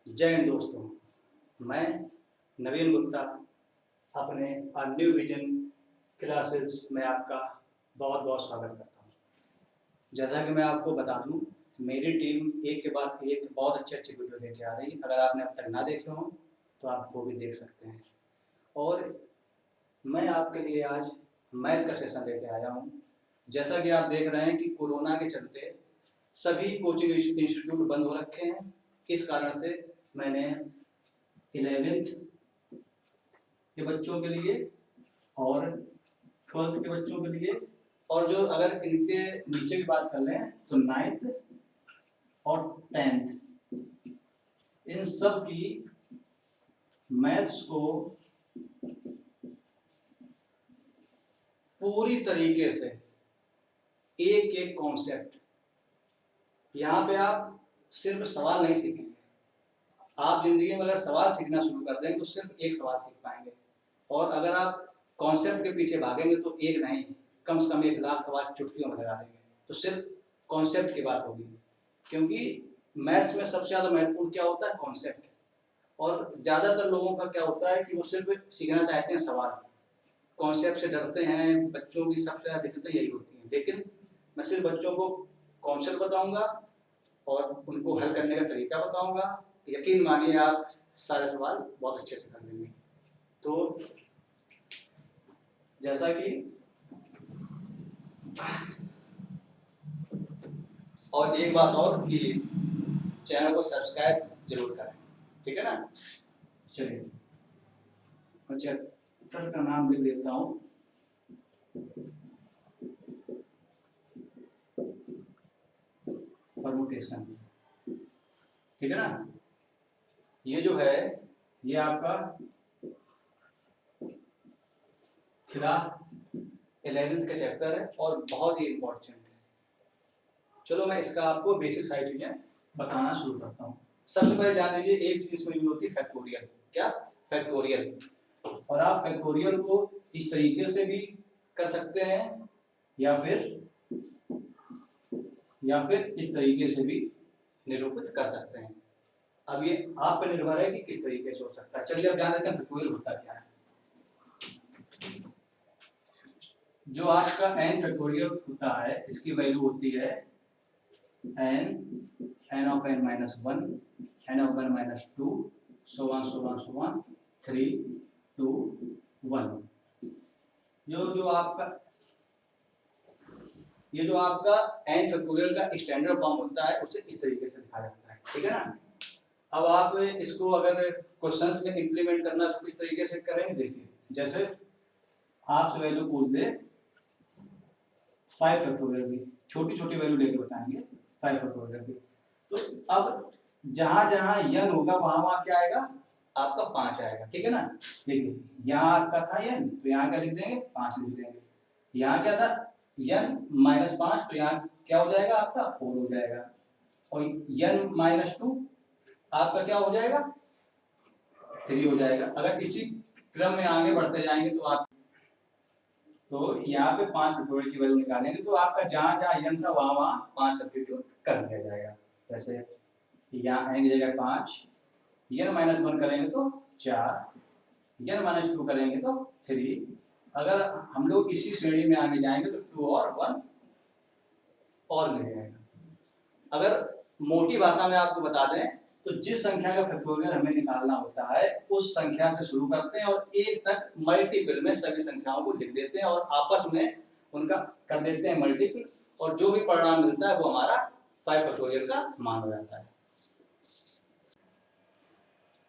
जय हिंद दोस्तों। मैं नवीन गुप्ता अपने न्यू विजन क्लासेस में आपका बहुत बहुत स्वागत करता हूँ। जैसा कि मैं आपको बता दूँ, मेरी टीम एक के बाद एक बहुत अच्छी वीडियो लेके आ रही है। अगर आपने अब तक ना देखे हों तो आप वो भी देख सकते हैं। और मैं आपके लिए आज मैथ का सेशन लेके आया हूँ। जैसा कि आप देख रहे हैं कि कोरोना के चलते सभी कोचिंग इंस्टीट्यूट बंद हो रखे हैं। इस कारण से मैंने 11th के बच्चों के लिए और 12th के बच्चों के लिए, और जो अगर इनके नीचे की बात कर लें तो 9th और 10th, इन सब की मैथ्स को पूरी तरीके से एक एक कॉन्सेप्ट, यहाँ पे आप सिर्फ सवाल नहीं सीखेंगे। आप जिंदगी में अगर सवाल सीखना शुरू कर देंगे तो सिर्फ एक सवाल सीख पाएंगे, और अगर आप कॉन्सेप्ट के पीछे भागेंगे तो एक नहीं, कम से कम 1 लाख सवाल चुटकियों में लगा देंगे। तो सिर्फ कॉन्सेप्ट की बात होगी, क्योंकि मैथ्स में सबसे ज़्यादा महत्वपूर्ण क्या होता है? कॉन्सेप्ट। और ज़्यादातर लोगों का क्या होता है कि वो सिर्फ सीखना चाहते हैं सवाल, कॉन्सेप्ट से डरते हैं। बच्चों की सबसे ज़्यादा दिक्कतें यही होती हैं। लेकिन मैं सिर्फ बच्चों को कॉन्सेप्ट बताऊँगा और उनको हल करने का तरीका बताऊँगा। यकीन मानिए आप सारे सवाल बहुत अच्छे से कर लेंगे। तो जैसा कि और एक बात और कि चैनल को सब्सक्राइब जरूर करें, ठीक है ना। चलिए चैप्टर का नाम लिख देता हूँ। परमुटेशन, ठीक है ना। ये जो है ये आपका क्लास 11th का चैप्टर है और बहुत ही इम्पोर्टेंट है। चलो मैं इसका आपको बेसिक सारी चीजें बताना शुरू करता हूँ। सबसे पहले जान लीजिए, एक चीज इसमें यूज होती है फैक्टोरियल। क्या? फैक्टोरियल। और आप फैक्टोरियल को इस तरीके से भी कर सकते हैं या फिर इस तरीके से भी निरूपित कर सकते हैं। अब ये आप पर निर्भर है कि किस तरीके से हो सकता है। चलिए अब जान लेते हैं फैक्टोरियल होता क्या है। जो आपका n फैक्टोरियल होता है, इसकी वैल्यू होती है n of n minus 1, n of n minus 2, so on 3 2 1। ये जो आपका n फैक्टोरियल का स्टैंडर्ड फॉर्म होता है उसे इस तरीके से लिखा जाता है, ठीक है ना। अब आप इसको अगर क्वेश्चंस में इंप्लीमेंट करना तो किस तरीके से करेंगे, देखिए। जैसे आपसे वैल्यू पूछ दे 5 फैक्टोरियल की, छोटी छोटी वैल्यू लेके बताएंगे 5 फैक्टोरियल की, तो अब जहां जहां n होगा वहां क्या आएगा? आपका 5 आएगा, ठीक है ना। देखिए यहाँ आपका था n, तो यहाँ क्या लिख देंगे? 5 लिख देंगे। यहाँ क्या था? n minus 5, तो यहाँ क्या हो जाएगा? आपका 4 हो जाएगा। और n minus 2 आपका क्या हो जाएगा? 3 हो जाएगा। अगर इसी क्रम में आगे बढ़ते जाएंगे तो आप यहाँ पे 5 फैक्टोरियल की वैल्यू निकालेंगे तो आपका जहां जहां n था वहां 5 सब्स्टिट्यूट कर दिया जाएगा। जैसे यहाँ n की जगह 5, n minus 1 करेंगे तो 4, n minus 2 करेंगे तो 3। अगर हम लोग इसी श्रेणी में आगे जाएंगे तो 2 और 1 और मिल जाएगा। अगर मोटी भाषा में आपको बता दें तो जिस संख्या का फैक्टोरियल हमें निकालना होता है उस संख्या से शुरू करते हैं और 1 तक मल्टीपल में सभी संख्याओं को लिख देते हैं और आपस में उनका कर देते हैं मल्टीपल, और जो भी परिणाम मिलता है वो हमारा 5 फैक्टोरियल का मान हो जाता है।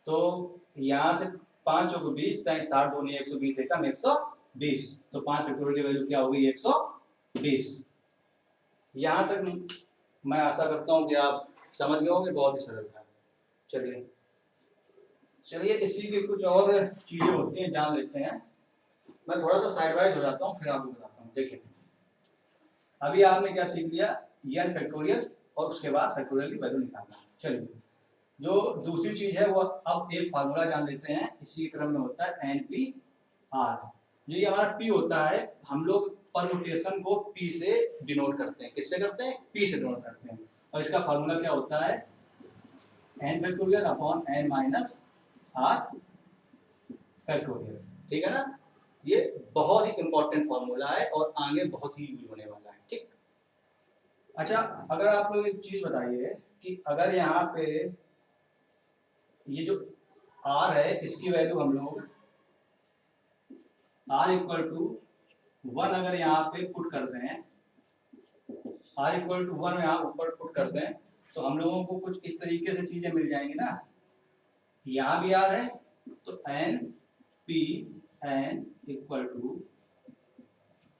तो यहाँ से 5 चौको 20, 60 दूनी 120, एकम 120, तो 5 फैक्टोरियल की वैल्यू क्या होगी? 120। यहाँ तक मैं आशा करता हूँ कि आप समझ गए होंगे, बहुत ही सरल था। चलिए इसी की कुछ और चीजें होती हैं, जान लेते हैं। मैं थोड़ा सा साइड वाइज हो जाता हूँ फिर आपको बताता हूँ। देखिए अभी आपने क्या सीख लिया? n फैक्टोरियल और उसके बाद फैक्टोरियल की वैल्यू निकालना। चलिए जो दूसरी चीज है वो अब एक फार्मूला जान लेते हैं। इसी क्रम में होता है NPR। जो ये हमारा P होता है, हम लोग परमुटेशन को P से डिनोट करते हैं। किससे करते हैं? P से डिनोट करते हैं। और इसका फार्मूला क्या होता है? n factorial upon n minus r factorial. ठीक है ना, ये बहुत ही इंपॉर्टेंट फॉर्मूला है और आगे बहुत ही यूज होने वाला है। ठीक, अच्छा अगर आप लोग एक चीज बताइए कि अगर यहाँ पे ये जो r है इसकी वैल्यू हम लोग r इक्वल टू 1 अगर यहाँ पे पुट करते हैं, r इक्वल टू 1 यहाँ ऊपर पुट करते हैं तो हम लोगों को कुछ इस तरीके से चीजें मिल जाएंगी ना। यहाँ भी r है तो n p n equal to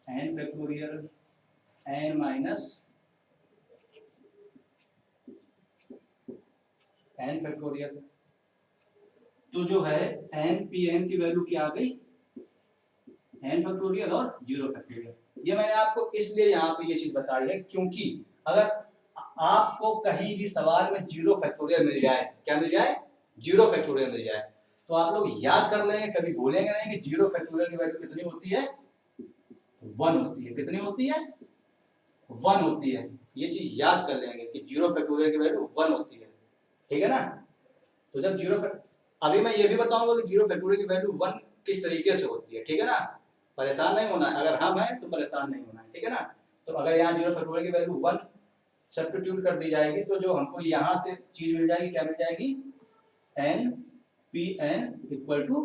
n factorial n minus n factorial. तो जो है n p n की वैल्यू क्या आ गई, n फैक्टोरियल और 0 फैक्टोरियल। ये मैंने आपको इसलिए यहाँ पे ये चीज बताई है क्योंकि अगर आपको कहीं भी सवाल में 0 फैक्टोरियल मिल जाए, क्या मिल जाए, 0 फैक्टोरियल मिल जाए, तो आप लोग याद कर लेंगे, कभी भूलेंगे नहीं कि 0 फैक्टोरियल की वैल्यू कितनी होती है, 1 होती है। कितनी होती है, 1 होती है। ये चीज याद कर लेंगे कि 0 फैक्टोरियल की वैल्यू 1 होती है। ठीक है ना, तो जब 0 अभी मैं ये भी बताऊंगा कि 0 फैक्टोरियल की वैल्यू 1 किस तरीके से होती है। ठीक है ना, परेशान नहीं होना है, अगर हम हैं तो परेशान नहीं होना है। ठीक है ना, तो अगर यहाँ 0 फैक्टोरियल की वैल्यू 1 सब्स्टिट्यूट कर दी जाएगी तो जो हमको यहाँ से चीज मिल जाएगी, क्या मिल जाएगी, n p n equal to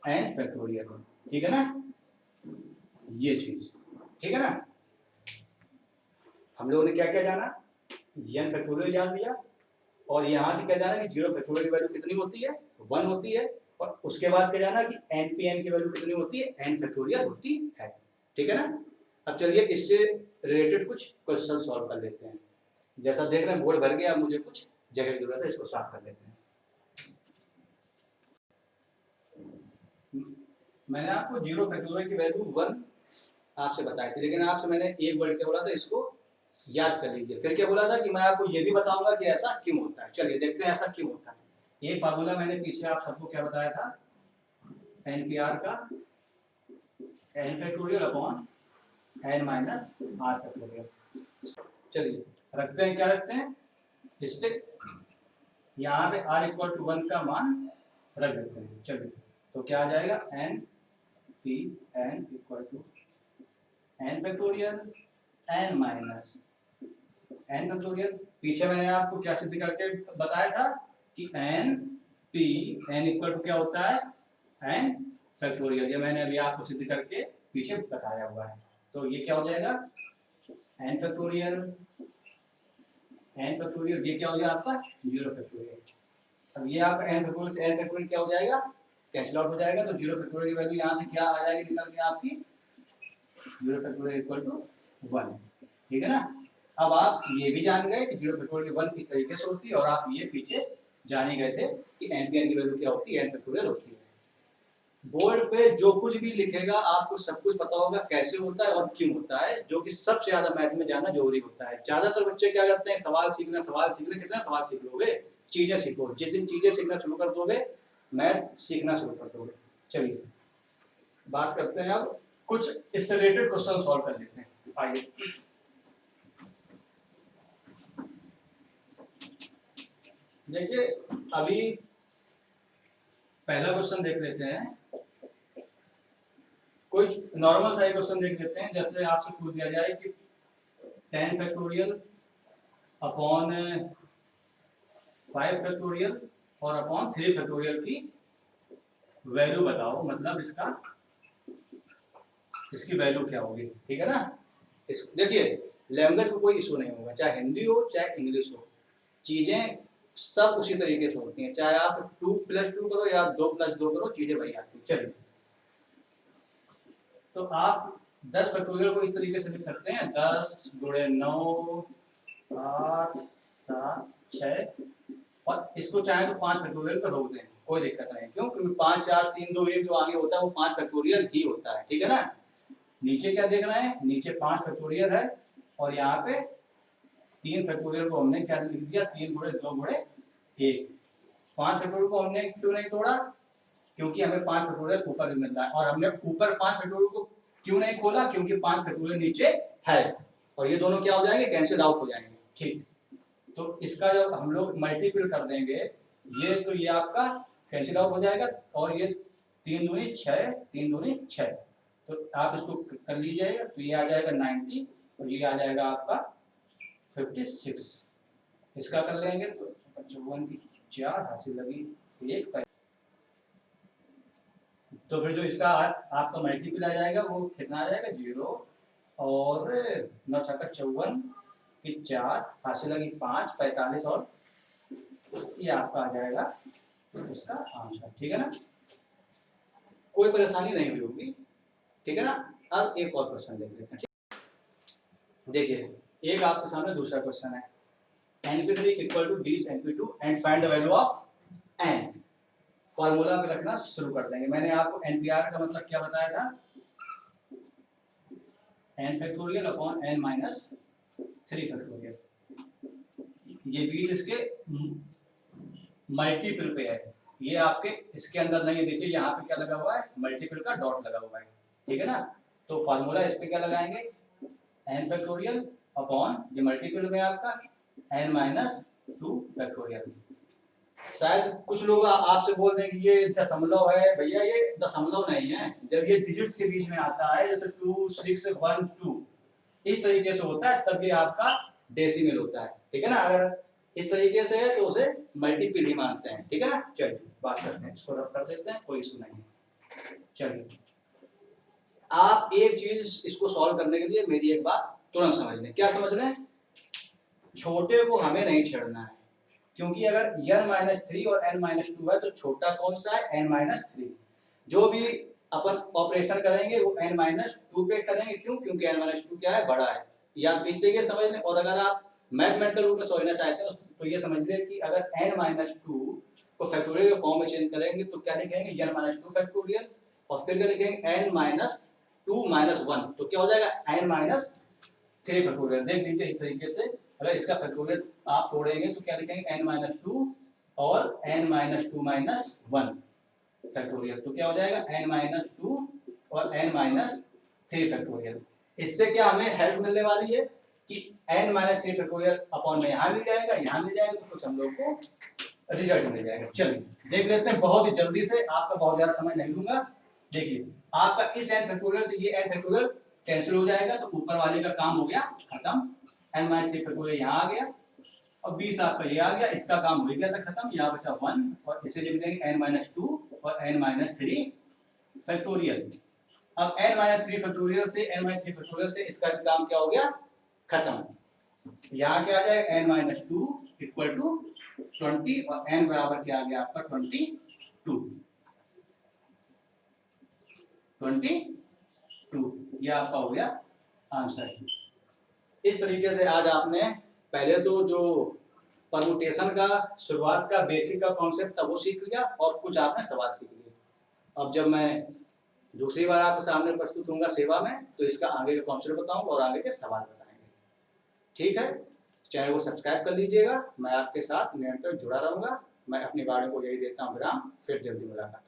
n factorial. ठीक है ना, ये चीज। ठीक है ना, हम लोगों ने क्या क्या जाना, n फैक्टोरियल जान लिया और यहाँ से क्या जाना कि 0 फैक्टोरियल की वैल्यू कितनी होती है, 1 होती है, और उसके बाद क्या जाना कि n p n की वैल्यू कितनी होती है, n फैक्टोरियल होती है। ठीक है ना, अब चलिए इससे रिलेटेड कुछ क्वेश्चन सॉल्व कर लेते हैं। जैसा देख रहे हैं बोर्ड भर गया, मुझे कुछ जगह की जरूरत है, इसको साफ कर लेते हैं। मैंने आपको 0 फैक्टोरियल की वैल्यू 1 आपसे बताई थी, लेकिन आपसे मैंने एक वर्ड क्या बोला था, इसको याद कर लीजिए। फिर क्या बोला था कि मैं आपको ये भी बताऊंगा कि ऐसा क्यों होता है। चलिए देखते हैं ऐसा क्यों होता है। ये फार्मूला मैंने पीछे आप सबको क्या बताया था, NPR का n factorial upon n minus r factorial. चलिए रखते हैं, क्या रखते हैं इस पे, यहाँ पे r इक्वल टू 1 का मान रख देते हैं। चलिए तो क्या आ जाएगा, n p n equal to n factorial n minus n factorial. पीछे मैंने आपको क्या सिद्ध करके बताया था कि n p n equal to क्या होता है, n फैक्टोरियल। ये मैंने अभी आपको सिद्ध करके पीछे बताया हुआ है। तो ये क्या हो जाएगा, n फैक्टोरियल ये क्या हो जाएगा आपका 0 फैक्टोरियल। अब ये आपका n फैक्टोरियल से n फैक्टोरियल क्या हो जाएगा, कैंसिल आउट हो जाएगा। तो 0 फैक्टोरियल की वैल्यू यहाँ से क्या आ जाएगी निकल के आपकी, 0 फैक्टोरियल इक्वल टू 1। ठीक है ना, अब आप ये भी जान गए कि 0 फैक्टोरियल 1 किस तरीके से होती है, और आप ये पीछे जाने गए थे कि n की वैल्यू क्या होती है, n फैक्टोरियल होती है। बोर्ड पे जो कुछ भी लिखेगा आपको सब कुछ पता होगा कैसे होता है और क्यों होता है, जो कि सबसे ज्यादा मैथ में जानना जरूरी होता है। ज्यादातर बच्चे क्या करते हैं, सवाल सीखना। कितना सवाल सीख लोगे, चीजें सीखो। जिस दिन चीजें सीखना शुरू कर दोगे, मैथ सीखना शुरू कर दोगे। चलिए बात करते हैं, अब कुछ इससे रिलेटेड क्वेश्चन सॉल्व कर लेते हैं। आइए देखिए, अभी पहला क्वेश्चन देख लेते हैं। कोई नॉर्मल सा क्वेश्चन देख लेते हैं। जैसे आपसे पूछ दिया जाए कि 10 फैक्टोरियल अपॉन 5 फैक्टोरियल और अपॉन 3 फैक्टोरियल की वैल्यू बताओ, मतलब इसकी वैल्यू क्या होगी। ठीक है ना, देखिए लैंग्वेज को कोई इशू नहीं होगा, चाहे हिंदी हो चाहे इंग्लिश हो, चीजें सब उसी तरीके से होती हैं। चाहे आप 2+2 करो या 2+2 करो, चीजें वही आती हैं। चलिए तो आप 10 फैक्टोरियल को इस तरीके से लिख सकते हैं, 10 गुणे 9 8 7 6, और इसको चाहे तो 5 फैक्टोरियल का रोक दें, कोई दिक्कत नहीं। क्यों, क्योंकि 5 4 3 2 1 जो आगे होता है वो 5 फैक्टोरियल ही होता है। ठीक है ना, नीचे क्या देख रहे हैं, नीचे 5 फैक्टोरियल है और यहाँ पे 3 फैक्टोरियल को हमने क्या लिख दिया, 3 गुणे 2 गुणे 1। 5 फैक्टोरियल को हमने क्यों नहीं तोड़ा, क्योंकि हमें 5 फैक्टोरियल ऊपर मिल रहा है, और हमने ऊपर 5 फैक्टोरियल को क्यों नहीं खोला, क्योंकि 5 फैक्टोरियल नीचे है, और ये दोनों क्या हो जाएंगे, कैंसिल आउट हो जाएंगे। ठीक, तो इसका जब हम लोग मल्टीपल कर देंगे ये, तो ये आपका कैंसिल आउट हो जाएगा और ये 3 दूनी 6, 3 दूनी 6, तो आप इसको कर लीजिएगा तो ये आ जाएगा 90 और ये आ जाएगा आपका 56। इसका कर लेंगे तो 55 की 4 हासिल लगी 1, तो फिर जो इसका आपका मल्टीपल आ जाएगा वो कितना आ जाएगा 0 और 9 छक्का 54 की 4 हासिल लगी 5, 45 और ये आपका आ जाएगा इसका आंसर। ठीक है ना, कोई परेशानी नहीं हुई होगी। ठीक है ना, अब एक और क्वेश्चन देख लेते हैं। देखिए एक आपके सामने दूसरा क्वेश्चन है, np3 equal to d np2 and find the value of n। Formula पे रखना शुरू कर देंगे। मैंने आपको npr का मतलब क्या बताया था, n factorial upon n minus 3 factorial. ये 20 इसके मल्टीपल पे है, ये आपके इसके अंदर नहीं है। देखिए यहाँ पे क्या लगा हुआ है, मल्टीपल का डॉट लगा हुआ है। ठीक है ना, तो फॉर्मूला इस पे क्या लगाएंगे, n फैक्टोरियल अपॉन ये मल्टीपल में आपका n माइनस 2 फैक्टोरियल। शायद कुछ लोग आपसे बोल दें कि ये दशमलव है। भैया ये दशमलव नहीं है, जब ये डिजिट्स के बीच में आता है जैसे 2, 6, 1, 2 इस तरीके से होता है तब ये आपका डेसिमल होता है। ठीक है ना, अगर इस तरीके से है तो उसे मल्टीपल ही मानते हैं। ठीक है ना, चलिए बात करते हैं, इसको रफ कर देते हैं, कोई इशू नहीं है। चलिए आप एक चीज इसको सॉल्व करने के लिए मेरी एक बात तुरंत समझ लें। क्या समझ लें, छोटे को हमें नहीं छेड़ना है, क्योंकि अगर n-3 और n-2 है तो छोटा कौन सा है, n-3। जो भी अपन ऑपरेशन करेंगे वो n-2 पे करेंगे। क्यों, क्योंकि n-2 क्या है, बड़ा है। या इस तरीके समझ लें। और अगर आप मैथमेटिकल रूप में समझना चाहते हैं तो ये समझ लें कि अगर n-2 को फैक्टोरियल के फॉर्म में चेंज करेंगे तो क्या लिखेंगे, n-2 फैक्टोरियल और फिर क्या लिखेंगे n-2 - 1, तो क्या हो जाएगा n-3 फैक्टोरियल। देख लीजिए इस तरीके से अगर इसका फैक्टोरियल आप तोड़ेंगे तो क्या लिखेंगे n-2 और n-2 - 1 फैक्टोरियल, तो क्या हो जाएगा n-2 और n-3 फैक्टोरियल। इससे क्या हमें हेल्प मिलने वाली है कि n-3 फैक्टोरियल अपॉन में यहाँ मिल जाएगा, यहाँ मिल जाएगा, तो कुछ हम लोग को रिजल्ट मिल जाएगा। चलिए देख लेते हैं बहुत ही जल्दी से, आपका बहुत ज्यादा समय नहीं लूंगा। देखिए आपका इस n फैक्टोरियल से ये n फैक्टोरियल कैंसिल हो जाएगा, तो ऊपर वाले का काम हो गया खत्म। n-3 फैक्टोरियल यहाँ आ गया और 20 आपका ये आ गया, इसका काम हो गया था खत्म। यहाँ बचा 1 और इसे लिख देंगे n-2 और n-3 फैक्टोरियल। अब n-3 फैक्टोरियल से n-3 फैक्टोरियल से इसका भी काम क्या हो गया, खत्म। यहाँ क्या आ जाएगा n-2 इक्वल टू 20 और n बराबर क्या आ गया आपका 22। ये आपका हो गया आंसर। इस तरीके से आज आपने पहले तो जो परमुटेशन का शुरुआत का बेसिक का कॉन्सेप्ट था वो सीख लिया और कुछ आपने सवाल सीख लिए। अब जब मैं दूसरी बार आपके सामने प्रस्तुत होऊंगा सेवा में तो इसका आगे का कॉन्सेप्ट बताऊंगा और आगे के सवाल बताएंगे। ठीक है, चैनल को सब्सक्राइब कर लीजिएगा, मैं आपके साथ निरंतर जुड़ा रहूंगा। मैं अपनी बातों को यही देता हूँ विराम, फिर जल्दी मुलाकात।